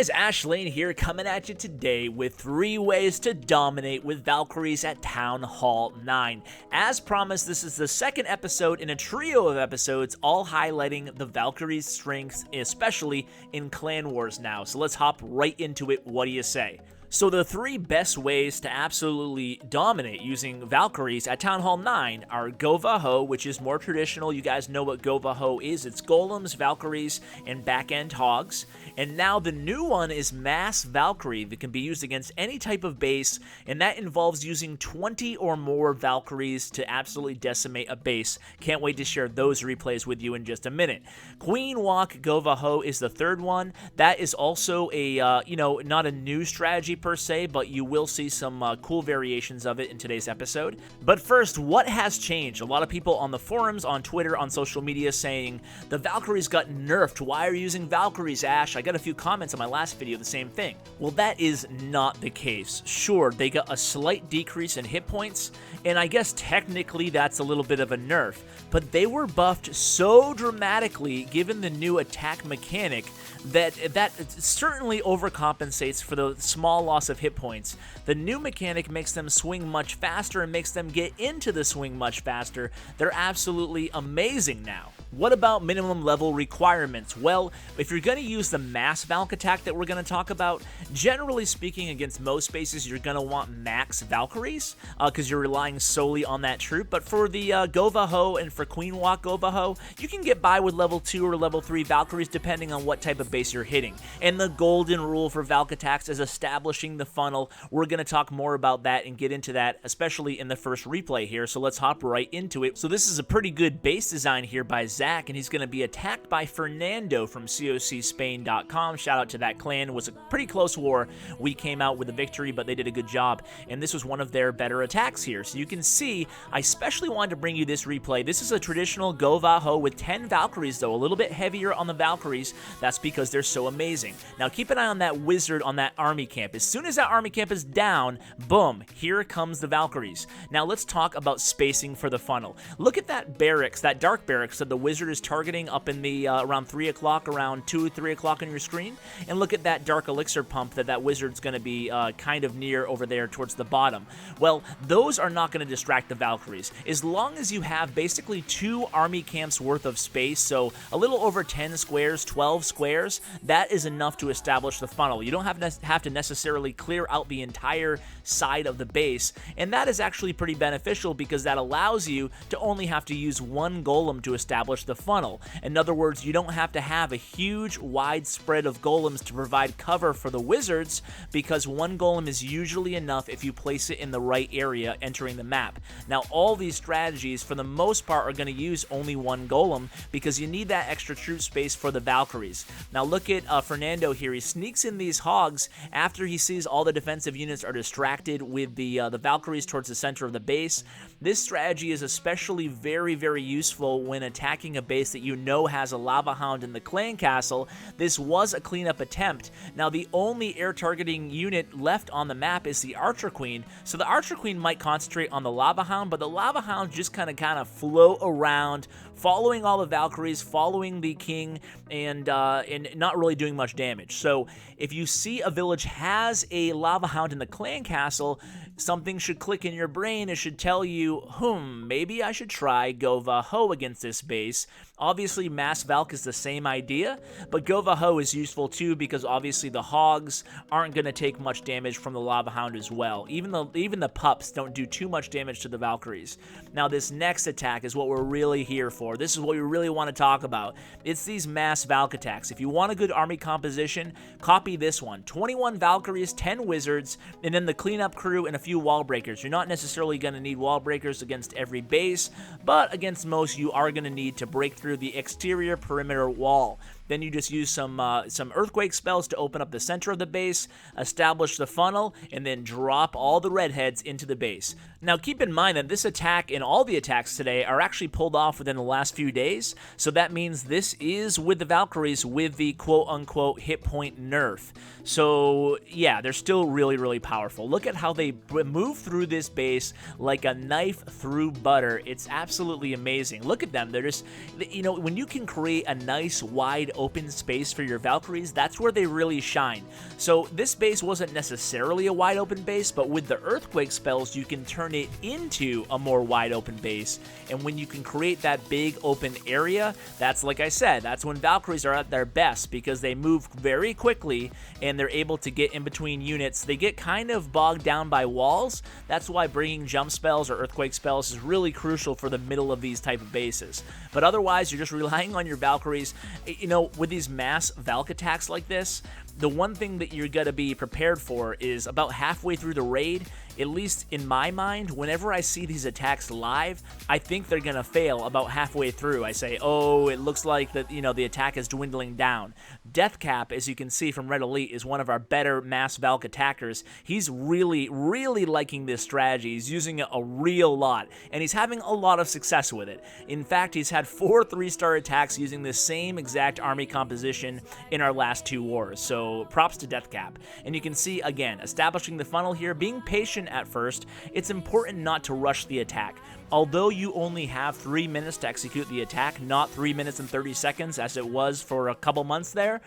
guys, Ash Lane here, coming at you today with 3 ways to dominate with Valkyries at Town Hall 9. As promised, this is the second episode in a trio of episodes, all highlighting the Valkyries' strengths, especially in Clan Wars now. So let's hop right into it. What do you say? So the 3 best ways to absolutely dominate using Valkyries at Town Hall 9 are GoVaHo, which is more traditional. You guys know what GoVaHo is. It's golems, Valkyries, and back-end hogs. And now the new one is Mass Valkyrie that can be used against any type of base, and that involves using 20 or more Valkyries to absolutely decimate a base. Can't wait to share those replays with you in just a minute. Walk GoVaHo is the 3rd one. That is also a, not a new strategy per se, but you will see some cool variations of it in today's episode. But first, what has changed? A lot of people on the forums, on Twitter, on social media saying, the Valkyries got nerfed. Why are you using Valkyries, Ash? I got a few comments on my last video, the same thing. Well, that is not the case. Sure, they got a slight decrease in hit points, and I guess technically that's a little bit of a nerf, but they were buffed so dramatically given the new attack mechanic that certainly overcompensates for the small loss of hit points. The new mechanic makes them swing much faster and makes them get into the swing much faster. They're absolutely amazing now. What about minimum level requirements? Well, if you're going to use the mass Valk attack that we're going to talk about, generally speaking, against most bases, you're going to want max Valkyries because you're relying solely on that troop. But for the GoVaHo and for Walk GoVaHo, you can get by with level 2 or level 3 Valkyries depending on what type of base you're hitting. And the golden rule for Valk attacks is establishing the funnel. We're going to talk more about that and get into that, especially in the first replay here. So let's hop right into it. So this is a pretty good base design here by Zach, and he's going to be attacked by Fernando from CoC-Spain.com. Shout out to that clan. It was a pretty close war. We came out with a victory, but they did a good job, and this was one of their better attacks here. So you can see, I especially wanted to bring you this replay. This is a traditional GoVaHo with 10 Valkyries, though, a little bit heavier on the Valkyries. That's because they're so amazing. Now, keep an eye on that wizard on that army camp. As soon as that army camp is down, boom, here comes the Valkyries. Now, let's talk about spacing for the funnel. Look at that barracks, that dark barracks that the wizard is targeting up in the around 3 o'clock, around 2, 3 o'clock on your screen. And look at that dark elixir pump that wizard's going to be kind of near over there towards the bottom. Well, those are not going to distract the Valkyries. As long as you have basically 2 army camps worth of space, so a little over 10 squares, 12 squares, that is enough to establish the funnel. You don't have to necessarily clear out the entire side of the base, and that is actually pretty beneficial because that allows you to only have to use 1 golem to establish the funnel. In other words, you don't have to have a huge wide spread of golems to provide cover for the wizards because 1 golem is usually enough if you place it in the right area entering the map. Now, all these strategies for the most part are going to use only 1 golem because you need that extra troop space for the Valkyries. Now look at Fernando here. He sneaks in these hogs after he sees all the defensive units are distracted with the Valkyries towards the center of the base. This strategy is especially very, very useful when attacking a base that you know has a lava hound in the clan castle. This was a cleanup attempt. Now the only air targeting unit left on the map is the Archer Queen, so the Archer Queen might concentrate on the lava hound, but the lava hound just kind of float around, following all the Valkyries, following the king, and not really doing much damage. So if you see a village has a lava hound in the clan castle, something should click in your brain. It should tell you, maybe I should try GoVaHo against this base. Obviously, Mass Valk is the same idea, but GoVaHo is useful too because obviously the hogs aren't going to take much damage from the lava hound as well. Even the pups don't do too much damage to the Valkyries. Now, this next attack is what we're really here for. This is what we really want to talk about. It's these Mass Valk attacks. If you want a good army composition, copy this one. 21 Valkyries, 10 wizards, and then the cleanup crew and a few wall breakers. You're not necessarily going to need wall breakers against every base, but against most you are going to need to break through the exterior perimeter wall. Then you just use some earthquake spells to open up the center of the base, establish the funnel, and then drop all the redheads into the base. Now keep in mind that this attack and all the attacks today are actually pulled off within the last few days, so that means this is with the Valkyries with the quote-unquote hit point nerf. So yeah, they're still really, really powerful. Look at how they move through this base like a knife through butter. It's absolutely amazing. Look at them. They're just, when you can create a nice wide open space for your Valkyries, that's where they really shine. So this base wasn't necessarily a wide open base, but with the earthquake spells, you can turn it into a more wide open base. And when you can create that big open area, that's, like I said, that's when Valkyries are at their best, because they move very quickly and they're able to get in between units. They get kind of bogged down by walls. That's why bringing jump spells or earthquake spells is really crucial for the middle of these type of bases. But otherwise, you're just relying on your Valkyries. You know, with these mass Valk attacks like this, the one thing that you're going to be prepared for is about halfway through the raid, at least in my mind, whenever I see these attacks live, I think they're going to fail about halfway through. I say, oh, it looks like that, you know, the attack is dwindling down. Deathcap, as you can see from Red Elite, is one of our better mass Valk attackers. He's really, really liking this strategy. He's using it a real lot, and he's having a lot of success with it. In fact, he's had 4 3-star attacks using the same exact army composition in our last 2 wars, so props to Deathcap. And you can see, again, establishing the funnel here, being patient at first. It's important not to rush the attack. Although you only have 3 minutes to execute the attack, not 3 minutes and 30 seconds as it was for a couple months there,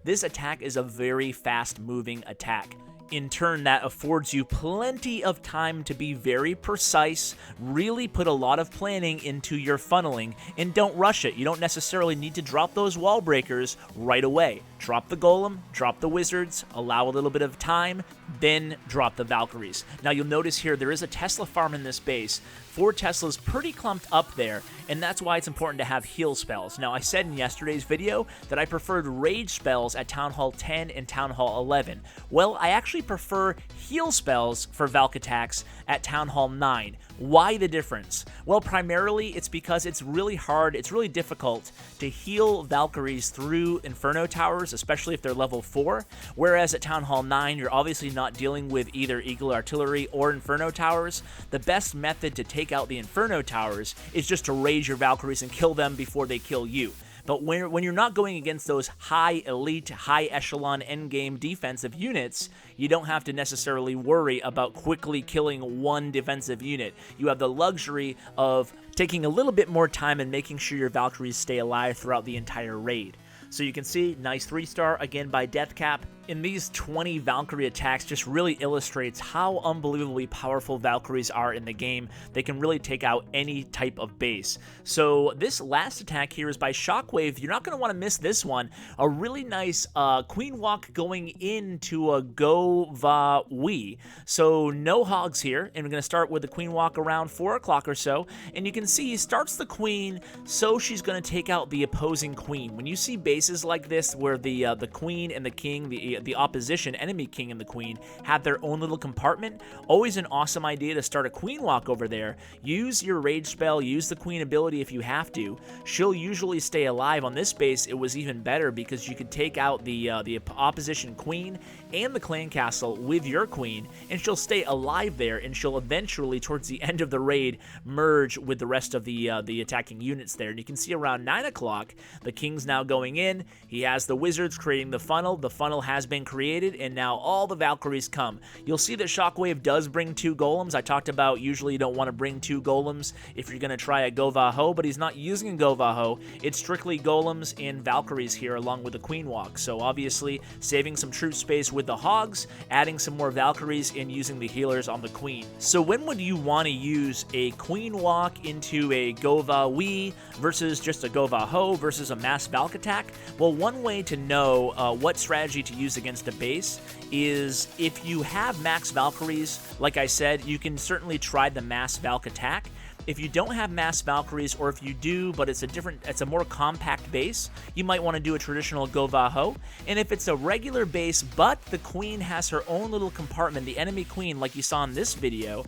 this attack is a very fast-moving attack. In turn, that affords you plenty of time to be very precise, really put a lot of planning into your funneling, and don't rush it. You don't necessarily need to drop those wall breakers right away. Drop the golem, drop the wizards, allow a little bit of time, then drop the Valkyries. Now you'll notice here there is a Tesla farm in this base. 4 Teslas pretty clumped up there, and that's why it's important to have heal spells. Now I said in yesterday's video that I preferred rage spells at Town Hall 10 and Town Hall 11. Well, I actually prefer heal spells for Valk attacks at Town Hall 9. Why the difference? Well, primarily it's because it's really hard, it's really difficult to heal Valkyries through Inferno Towers, especially if they're level 4, whereas at Town Hall 9, you're obviously not dealing with either Eagle Artillery or Inferno Towers. The best method to take out the Inferno Towers is just to rage your Valkyries and kill them before they kill you. But when you're not going against those high elite, high echelon endgame defensive units, you don't have to necessarily worry about quickly killing one defensive unit. You have the luxury of taking a little bit more time and making sure your Valkyries stay alive throughout the entire raid. So you can see, nice 3-star, again by Deathcap. And these 20 Valkyrie attacks just really illustrates how unbelievably powerful Valkyries are in the game. They can really take out any type of base. So this last attack here is by Shockwave. You're not going to want to miss this one. A really nice Queen Walk going into a GoVaWi. So no hogs here, and we're going to start with the Queen Walk around 4 o'clock or so. And you can see he starts the Queen, so she's going to take out the opposing Queen. When you see bases like this where the Queen and the King, the opposition enemy King and the Queen have their own little compartment, always an awesome idea to start a Queen Walk over there. Use your rage spell, use the Queen ability if you have to. She'll usually stay alive. On this base, it was even better because you could take out the opposition Queen and the clan castle with your Queen, and she'll stay alive there, and she'll eventually, towards the end of the raid, merge with the rest of the attacking units there. And you can see around 9 o'clock, the King's now going in. He has the wizards creating the funnel. The funnel has been created, and now all the Valkyries come. You'll see that Shockwave does bring 2 golems. I talked about usually you don't want to bring 2 golems if you're going to try a GoVaHo, but he's not using a GoVaHo. It's strictly golems and Valkyries here along with the Queen Walk. So obviously saving some troop space with the hogs, adding some more Valkyries, and using the healers on the Queen. So when would you want to use a Queen Walk into a GoVaWi versus just a GoVaHo versus a mass Valk attack? Well, one way to know what strategy to use against a base is if you have max Valkyries, like I said, you can certainly try the mass Valk attack. If you don't have mass Valkyries, or if you do, but it's a more compact base, you might want to do a traditional GoVaHo. And if it's a regular base, but the Queen has her own little compartment, the enemy Queen, like you saw in this video,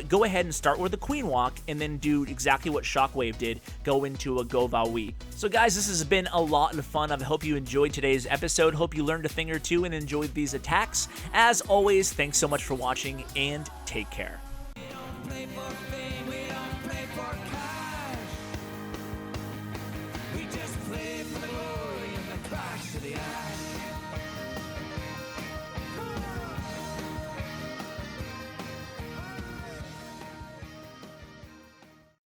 go ahead and start with the Queen Walk, and then do exactly what Shockwave did, go into a GoVaWi. So guys, this has been a lot of fun. I hope you enjoyed today's episode. Hope you learned a thing or two and enjoyed these attacks. As always, thanks so much for watching, and take care.